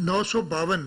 952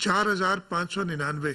4,599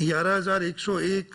11,101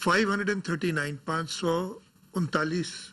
539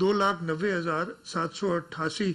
2,90,788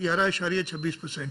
11.26%।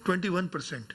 21%।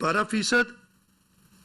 12%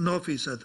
9%।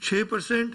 6%,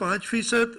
5%,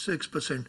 6%।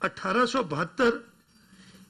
1872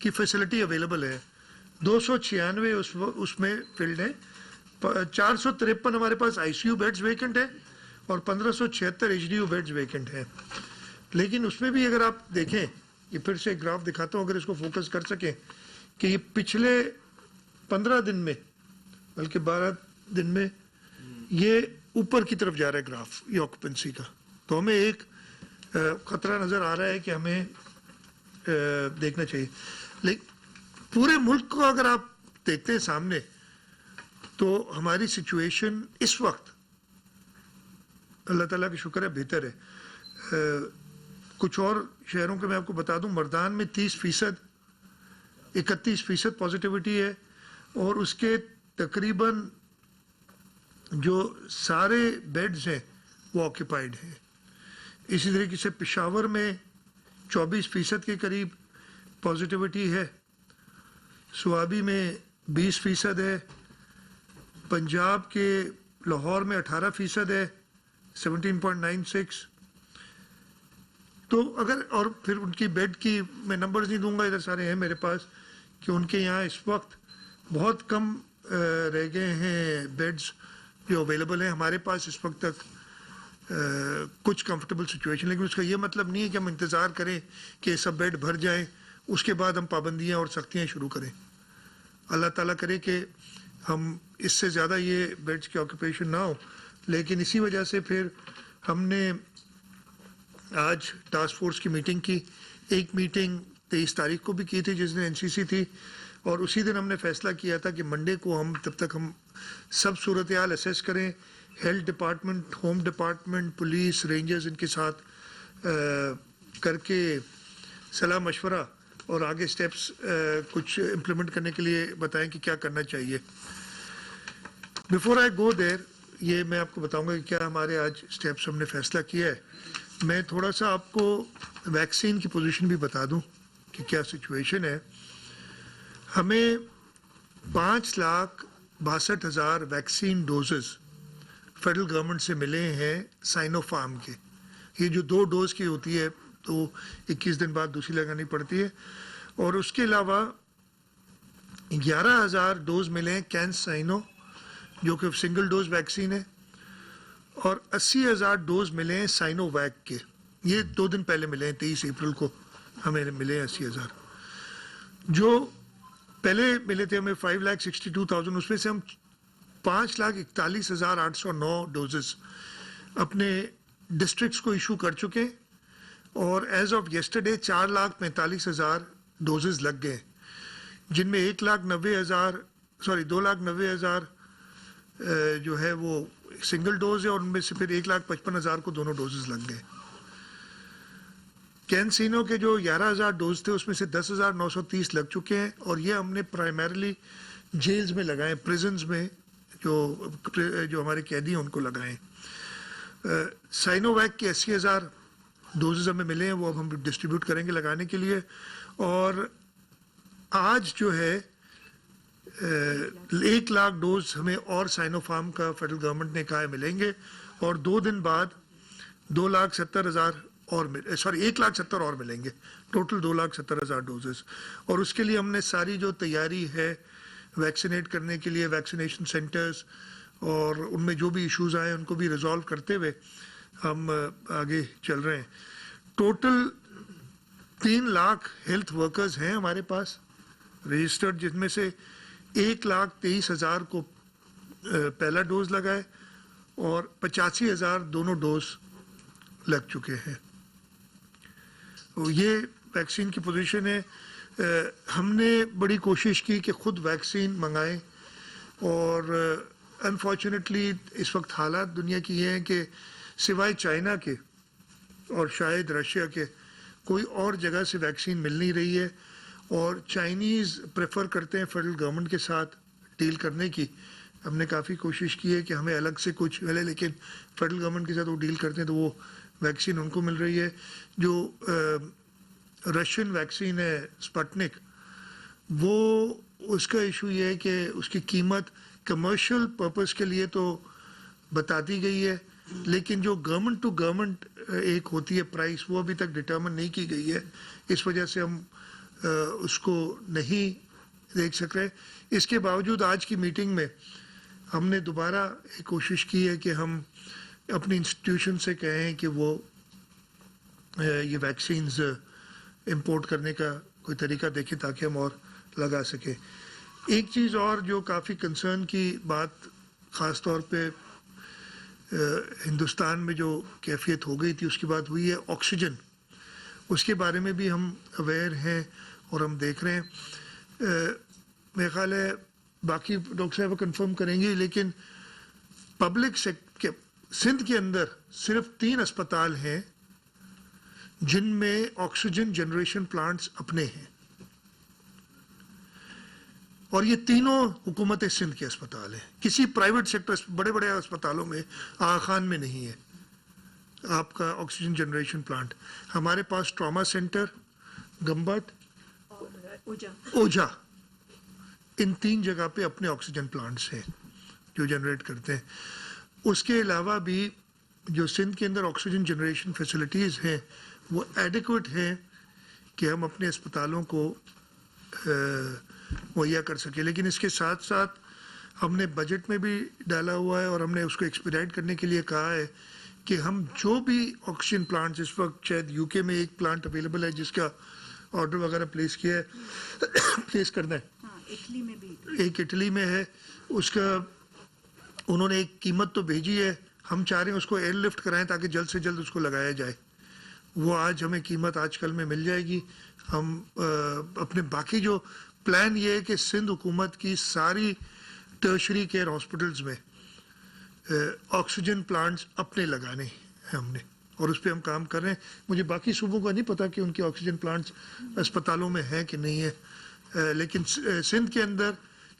کی facility available ہے. 296 اس میں فیلڈ ہیں. 453 ہمارے پاس I C U beds vacant ہے اور 1576 H D U beds vacant ہیں. لیکن اس میں بھی اگر آپ دیکھیں, یہ پھر سے گراف دکھاتا ہوں اگر اس کو فوکس کر سکیں, کہ یہ پچھلے 15 دن میں بلکہ 12 دن میں یہ اوپر کی طرف جا رہا ہے گراف یہ آکوپنسی کا. تو ہمیں ایک خطرہ نظر آ رہا ہے کہ ہمیں دیکھنا چاہیے. لیکن پورے ملک کو اگر آپ دیکھتے ہیں سامنے تو ہماری سچویشن اس وقت اللہ تعالیٰ کا شکر ہے بہتر ہے. کچھ اور شہروں کے میں آپ کو بتا دوں, مردان میں 30%, 31% پازیٹیوٹی ہے اور اس کے تقریباً جو سارے بیڈز ہیں وہ آکیپائڈ ہیں. اسی طریقے سے پشاور میں 24% کے قریب پازیٹیوٹی ہے, سوابی میں 20% ہے, پنجاب کے لاہور میں 18% ہے 17.96. تو اگر اور پھر ان کی بیڈ کی میں نمبرز نہیں دوں گا, ادھر سارے ہیں میرے پاس, کہ ان کے یہاں اس وقت بہت کم رہ گئے ہیں بیڈز جو اویلیبل ہیں. ہمارے پاس اس وقت تک کچھ کمفرٹیبل سچویشن, لیکن اس کا یہ مطلب نہیں ہے کہ ہم انتظار کریں کہ سب بیڈ بھر جائیں اس کے بعد ہم پابندیاں اور سختیاں شروع کریں. اللہ تعالیٰ کرے کہ ہم اس سے زیادہ یہ بیڈز کی آکوپیشن نہ ہو. لیکن اسی وجہ سے پھر ہم نے آج ٹاسک فورس کی میٹنگ کی. ایک میٹنگ 23 تاریخ کو بھی کی تھی جس دن NCC تھی, اور اسی دن ہم نے فیصلہ کیا تھا کہ منڈے کو ہم تب تک ہم سب صورتحال اسیس کریں, health department, home department, police, rangers ان کے ساتھ کر کے صلاح مشورہ اور آگے سٹیپس کچھ امپلیمنٹ کرنے کے لیے بتائیں کہ کیا کرنا چاہیے. بیفور آئی گو دیر, یہ میں آپ کو بتاؤں گا کہ کیا ہمارے آج سٹیپس ہم نے فیصلہ کیا ہے. میں تھوڑا سا آپ کو ویکسین کی پوزیشن بھی بتا دوں کہ کیا سچویشن ہے. ہمیں 5,62,000 ویکسین ڈوزز فیڈرل گورنمنٹ سے ملے ہیں سائنو فارم کے. یہ جو 2 ڈوز کی ہوتی ہے تو 21 دن بعد دوسری لگانی پڑتی ہے. اور اس کے علاوہ 11,000 ڈوز ملے ہیں کین سائنو جو کہ سنگل ڈوز ویکسین ہے, اور 80,000 ڈوز ملے ہیں سائنو ویک کے. یہ 2 دن پہلے ملے ہیں, 23 اپریل کو ہمیں ملے ہیں 80,000. جو پہلے ملے تھے ہمیں 5,62,000, اس میں سے ہم 5,41,809 ڈوزز اپنے ڈسٹرکٹس کو ایشو کر چکے ہیں, اور ایز آف یسٹرڈے 4,45,000 ڈوزز لگ گئے, جن میں 2,90,000 جو ہے وہ سنگل ڈوز ہے, اور ان میں سے پھر 1,55,000 کو دونوں ڈوزز لگ گئے. کینسینو کے جو 11,000 ڈوز تھے اس میں سے 10,930 لگ چکے ہیں, اور یہ ہم نے پرائمرلی جیلز میں لگائے, پریزنز میں جو ہمارے قیدی ہیں ان کو لگائے. سائنو ویک کے 80,000 ڈوزز ہمیں ملے ہیں, وہ اب ہم ڈسٹریبیوٹ کریں گے لگانے کے لیے. اور آج جو ہے 1,00,000 ڈوز ہمیں اور سائنو فارم کا فیڈرل گورنمنٹ نے کہا ہے ملیں گے, اور 2 دن بعد 2,70,000 اور 1,70,000 اور ملیں گے, ٹوٹل 2,70,000 ڈوزز. اور اس کے لیے ہم نے ساری جو تیاری ہے ویکسینیٹ کرنے کے لیے, ویکسینیشن سینٹرز اور ان میں جو بھی ایشوز آئے ان کو بھی ریزالو کرتے ہوئے ہم آگے چل رہے ہیں. ٹوٹل 3 لاکھ ہیلتھ ورکرز ہیں ہمارے پاس رجسٹرڈ, جن میں سے 1,23,000 کو پہلا ڈوز لگا ہے اور 85,000 دونوں ڈوز لگ چکے ہیں. یہ ویکسین کی پوزیشن ہے. ہم نے بڑی کوشش کی کہ خود ویکسین منگائیں, اور انفارچونیٹلی اس وقت حالات دنیا کی یہ ہیں کہ سوائے چائنا کے اور شاید رشیا کے کوئی اور جگہ سے ویکسین مل نہیں رہی ہے, اور چائنیز پریفر کرتے ہیں فیڈرل گورنمنٹ کے ساتھ ڈیل کرنے کی. ہم نے کافی کوشش کی ہے کہ ہمیں الگ سے کچھ ملے, لیکن فیڈرل گورنمنٹ کے ساتھ وہ ڈیل کرتے ہیں تو وہ ویکسین ان کو مل رہی ہے. جو رشین ویکسین ہے اسپٹنک, وہ اس کا ایشو یہ ہے کہ اس کی قیمت کمرشل پرپز کے لیے تو بتا دی گئی ہے, لیکن جو گورنمنٹ ٹو گورنمنٹ ایک ہوتی ہے پرائس, وہ ابھی تک ڈٹرمن نہیں کی گئی ہے. اس وجہ سے ہم اس کو نہیں دیکھ سک رہے. اس کے باوجود آج کی میٹنگ میں ہم نے دوبارہ ایک کوشش کی ہے کہ ہم اپنی انسٹیٹیوشن سے کہیں کہ وہ یہ ویکسینز امپورٹ کرنے کا کوئی طریقہ دیکھیں تاکہ ہم اور لگا سکیں. ایک چیز اور جو کافی کنسرن کی بات خاص طور پہ ہندوستان میں جو کیفیت ہو گئی تھی اس کی بات ہوئی ہے آکسیجن. اس کے بارے میں بھی ہم اویئر ہیں اور ہم دیکھ رہے ہیں. میرا خیال ہے باقی ڈاکٹر صاحب کنفرم کریں گے لیکن پبلک سندھ کے اندر صرف 3 اسپتال ہیں جن میں آکسیجن جنریشن پلانٹس اپنے ہیں اور یہ تینوں حکومت سندھ کے اسپتال ہیں. کسی پرائیویٹ سیکٹر بڑے بڑے اسپتالوں میں آغا خان میں نہیں ہے آپ کا آکسیجن جنریشن پلانٹ. ہمارے پاس ٹراما سینٹر گمبٹ اوجھا ان 3 جگہ پہ اپنے آکسیجن پلانٹس ہیں جو جنریٹ کرتے ہیں. اس کے علاوہ بھی جو سندھ کے اندر آکسیجن جنریشن فیسلٹیز ہیں وہ ایڈیکویٹ ہیں کہ ہم اپنے اسپتالوں کو مہیا کر سکیں. لیکن اس کے ساتھ ساتھ ہم نے بجٹ میں بھی ڈالا ہوا ہے اور ہم نے اس کو ایکسپیڈائٹ کرنے کے لیے کہا ہے کہ ہم جو بھی آکسیجن پلانٹس اس وقت شاید یو کے میں ایک پلانٹ اویلیبل ہے جس کا آرڈر وغیرہ پلیس کیا ہے پلیس کرنا ہے, اٹلی میں بھی ایک اٹلی میں ہے, اس کا انہوں نے ایک قیمت تو بھیجی ہے, ہم چاہ رہے ہیں اس کو ایئر لفٹ کرائیں تاکہ جلد سے جلد اس کو لگایا جائے. وہ آج ہمیں قیمت آج کل میں مل جائے گی. ہم اپنے باقی جو پلان یہ ہے کہ سندھ حکومت کی ساری ٹرشری کیئر ہاسپٹلز میں آکسیجن پلانٹس اپنے لگانے ہیں ہم نے اور اس پہ ہم کام کر رہے ہیں. مجھے باقی صوبوں کا نہیں پتا کہ ان کے آکسیجن پلانٹس اسپتالوں میں ہیں کہ نہیں ہے, لیکن سندھ کے اندر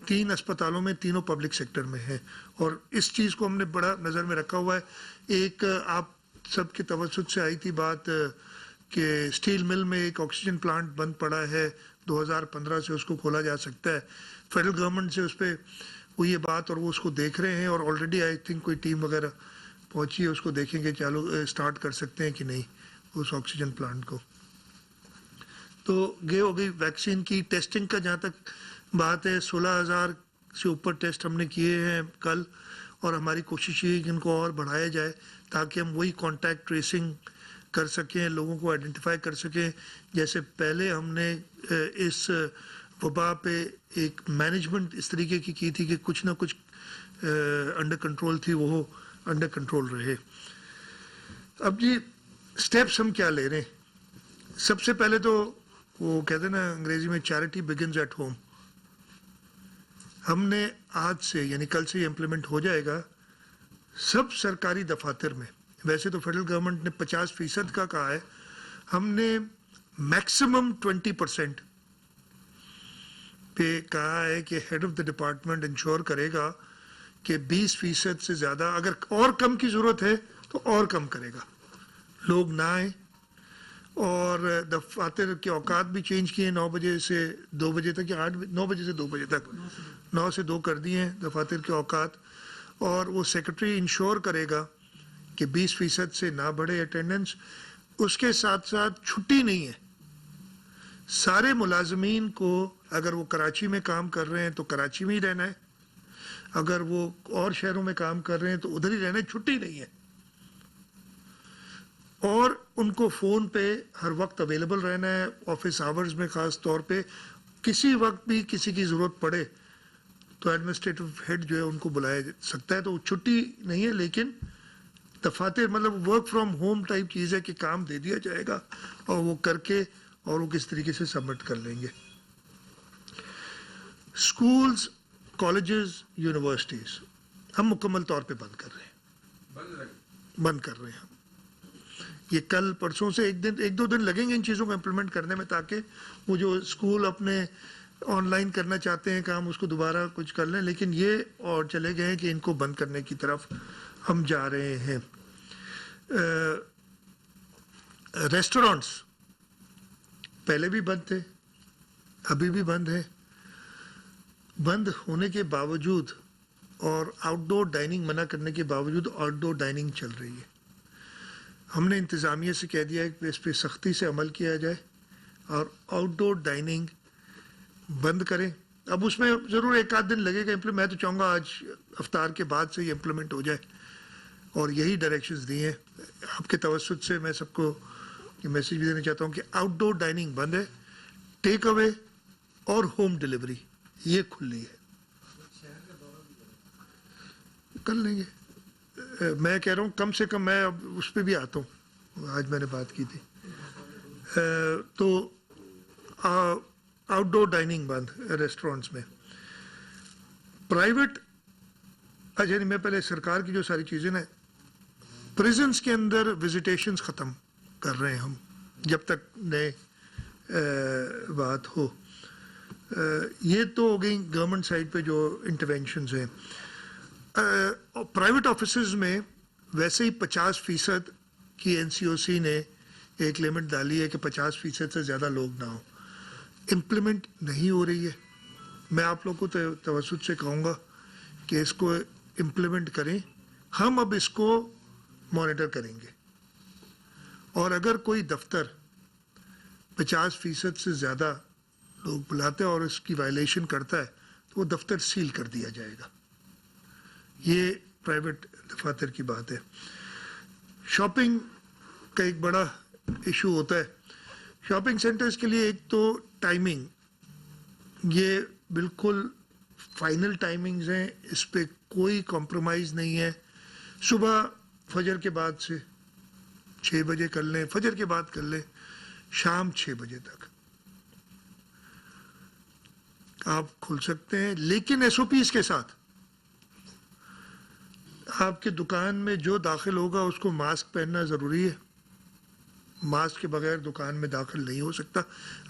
3 اسپتالوں میں تینوں پبلک سیکٹر میں ہیں اور اس چیز کو ہم نے بڑا نظر میں رکھا ہوا ہے. ایک آپ سب کے توسط سے آئی تھی بات کہ اسٹیل مل میں ایک آکسیجن پلانٹ بند پڑا ہے, 2015 سے اس کو کھولا جا سکتا ہے. فیڈرل گورنمنٹ سے اس پہ ہوئی یہ بات اور وہ اس کو دیکھ رہے ہیں اور آلریڈی آئی تھنک کوئی ٹیم وغیرہ پہنچی ہے, اس کو دیکھیں گے چالو اسٹارٹ کر سکتے ہیں کہ نہیں اس آکسیجن پلانٹ کو. تو یہ ہو گئی ویکسین کی. ٹیسٹنگ کا جہاں تک بات ہے 16,000 سے اوپر ٹیسٹ ہم نے کیے ہیں کل اور ہماری کوشش یہ ہے کہ ان کو اور بڑھایا جائے تاکہ ہم وہی کانٹیکٹ ٹریسنگ کر سکیں, لوگوں کو آئیڈینٹیفائی کر سکیں جیسے پہلے ہم نے اس وبا پہ ایک مینجمنٹ اس طریقے کی تھی کہ کچھ نہ کچھ انڈر کنٹرول تھی, وہ انڈر کنٹرول رہے. اب جی سٹیپس ہم کیا لے رہے ہیں؟ سب سے پہلے تو وہ کہتے ہیں نا انگریزی میں چیریٹی بگنز ایٹ ہوم. ہم نے آج سے یعنی کل سے یہ امپلیمنٹ ہو جائے گا سب سرکاری دفاتر میں. ویسے تو فیڈرل گورنمنٹ نے 50% کا کہا ہے, ہم نے میکسیمم 20% پہ کہا ہے کہ head of the department ensure کرے گا کہ 20% سے زیادہ, اگر اور کم کی ضرورت ہے تو اور کم کرے گا, لوگ نہ آئیں. اور دفاتر کے اوقات بھی چینج کیے 9 بجے سے 2 بجے تک یا 9 بجے سے 2 بجے تک 9 سے 2 کر دیے ہیں دفاتر کے اوقات. اور وہ سیکرٹری انشور کرے گا کہ 20% سے نہ بڑھے اٹینڈنس. اس کے ساتھ ساتھ چھٹی نہیں ہے, سارے ملازمین کو اگر وہ کراچی میں کام کر رہے ہیں تو کراچی میں ہی رہنا ہے, اگر وہ اور شہروں میں کام کر رہے ہیں تو ادھر ہی رہنا ہے, چھٹی نہیں ہے. اور ان کو فون پہ ہر وقت اویلیبل رہنا ہے, آفس آورز میں خاص طور پہ. کسی وقت بھی کسی کی ضرورت پڑے تو ایڈمنسٹریٹو ہیڈ جو ہے ان کو بلایا سکتا ہے. تو وہ چھٹی نہیں ہے لیکن دفاتر مطلب ورک فرام ہوم ٹائپ چیز ہے کہ کام دے دیا جائے گا اور وہ کر کے اور وہ کس طریقے سے سبمٹ کر لیں گے. اسکولز, کالجز, یونیورسٹیز ہم مکمل طور پہ بند کر رہے ہیں, بند کر رہے ہیں. یہ کل پرسوں سے ایک دو دن لگیں گے ان چیزوں کو امپلیمنٹ کرنے میں تاکہ وہ جو اسکول اپنے آن لائن کرنا چاہتے ہیں کام اس کو دوبارہ کچھ کر لیں, لیکن یہ اور چلے گئے ہیں کہ ان کو بند کرنے کی طرف ہم جا رہے ہیں. ریسٹورانٹس پہلے بھی بند تھے, ابھی بھی بند ہیں. بند ہونے کے باوجود اور آؤٹ ڈور ڈائننگ منع کرنے کے باوجود آؤٹ ڈور ڈائننگ چل رہی ہے. ہم نے انتظامیہ سے کہہ دیا ہے کہ اس پہ سختی سے عمل کیا جائے اور آؤٹ ڈور ڈائننگ بند کریں. اب اس میں ضرور ایک آدھ دن لگے گا میں تو چاہوں گا آج افطار کے بعد سے یہ امپلیمنٹ ہو جائے, اور یہی ڈائریکشنز دی ہیں آپ کے توسط سے. میں سب کو یہ میسیج بھی دینا چاہتا ہوں کہ آؤٹ ڈور ڈائننگ بند ہے, ٹیک اوے اور ہوم ڈیلیوری یہ کھلی ہے. کر لیں گے, میں کہہ رہا ہوں کم سے کم میں اب اس پہ بھی آتا ہوں, آج میں نے بات کی تھی. تو آؤٹ ڈور ڈائننگ بند ریسٹورینٹس میں. پرائیویٹ اچھا نہیں, میں پہلے سرکار کی جو ساری چیزیں نا, پریزنس کے اندر وزیٹیشنز ختم کر رہے ہیں ہم جب تک نئے بات ہو. یہ تو ہو گئی گورنمنٹ سائڈ پہ جو انٹرونشنز ہیں. پرائیویٹ آفیسز میں ویسے ہی 50% کی NCOC نے ایک لمٹ ڈالی ہے کہ 50% سے زیادہ لوگ نہ ہوں. امپلیمنٹ نہیں ہو رہی ہے. میں آپ لوگوں کو توسط سے کہوں گا کہ اس کو امپلیمنٹ کریں. ہم اب اس کو مانیٹر کریں گے, اور اگر کوئی دفتر 50% سے زیادہ لوگ بلاتے ہیں اور اس کی وائلیشن کرتا ہے تو وہ دفتر سیل کر دیا جائے گا. یہ پرائیویٹ دفاتر کی بات ہے. شاپنگ کا ایک بڑا ایشو ہوتا ہے. شاپنگ سینٹرز کے لیے ایک تو ٹائمنگ, یہ بالکل فائنل ٹائمنگز ہیں, اس پہ کوئی کمپرومائز نہیں ہے. صبح فجر کے بعد سے 6 بجے کر لیں, فجر کے بعد کر لیں, شام 6 بجے تک آپ کھل سکتے ہیں, لیکن SOPs کے ساتھ. آپ کی دکان میں جو داخل ہوگا اس کو ماسک پہننا ضروری ہے. ماسک کے بغیر دکان میں داخل نہیں ہو سکتا.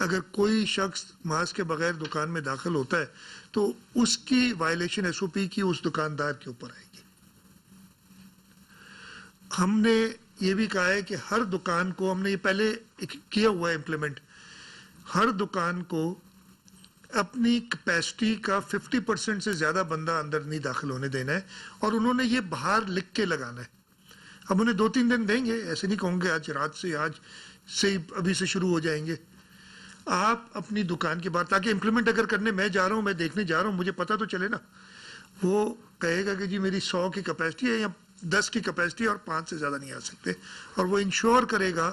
اگر کوئی شخص ماسک کے بغیر دکان میں داخل ہوتا ہے تو اس کی وائلیشن SOP کی اس دکاندار کے اوپر آئے گی. ہم نے یہ بھی کہا ہے کہ ہر دکان کو, ہم نے یہ پہلے کیا ہوا ہے امپلیمنٹ, ہر دکان کو اپنی کیپیسٹی کا 50% سے زیادہ بندہ اندر نہیں داخل ہونے دینا ہے, اور انہوں نے یہ باہر لکھ کے لگانا ہے. اب انہیں 2-3 دن دیں گے, ایسے نہیں کہوں گے آج رات سے, آج سے ابھی سے شروع ہو جائیں گے. آپ اپنی دکان کے باہر, تاکہ امپلیمنٹ اگر کرنے میں جا رہا ہوں, میں دیکھنے جا رہا ہوں, مجھے پتہ تو چلے نا. وہ کہے گا کہ جی میری 100 کی کیپیسٹی ہے یا 10 کی کیپیسٹی اور 5 سے زیادہ نہیں آ سکتے, اور وہ انشور کرے گا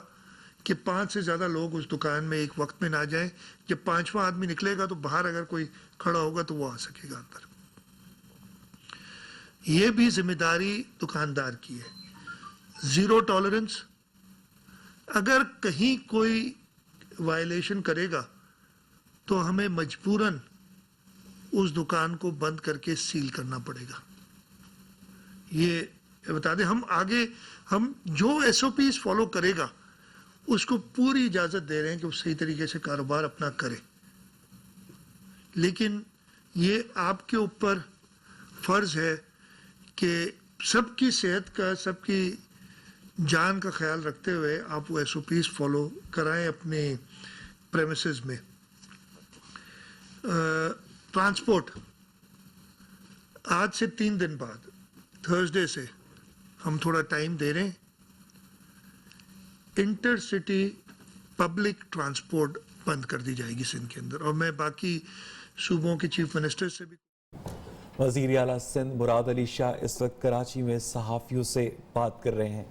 کہ 5 سے زیادہ لوگ اس دکان میں ایک وقت میں نہ جائیں. جب 5واں آدمی نکلے گا تو باہر اگر کوئی کھڑا ہوگا تو وہ آ سکے گا اندر. یہ بھی ذمہ داری دکاندار کی ہے. Zero tolerance. اگر کہیں کوئی وائلیشن کرے گا تو ہمیں مجبوراً اس دکان کو بند کر کے سیل کرنا پڑے گا. یہ بتا دیں, ہم آگے ہم جو SOPs فالو کرے گا اس کو پوری اجازت دے رہے ہیں کہ وہ صحیح طریقے سے کاروبار اپنا کرے. لیکن یہ آپ کے اوپر فرض ہے کہ سب کی صحت کا, سب کی جان کا خیال رکھتے ہوئے آپ وہ SOPs فالو کرائیں اپنے پریمیسز میں. ٹرانسپورٹ, آج سے 3 دن بعد تھرسڈے سے ہم تھوڑا ٹائم دے رہے ہیں. انٹر سٹی پبلک ٹرانسپورٹ بند کر دی جائے گی سندھ کے اندر, اور میں باقی صوبوں کے چیف منسٹر سے بھی. وزیر اعلیٰ سندھ مراد علی شاہ اس وقت کراچی میں صحافیوں سے بات کر رہے ہیں.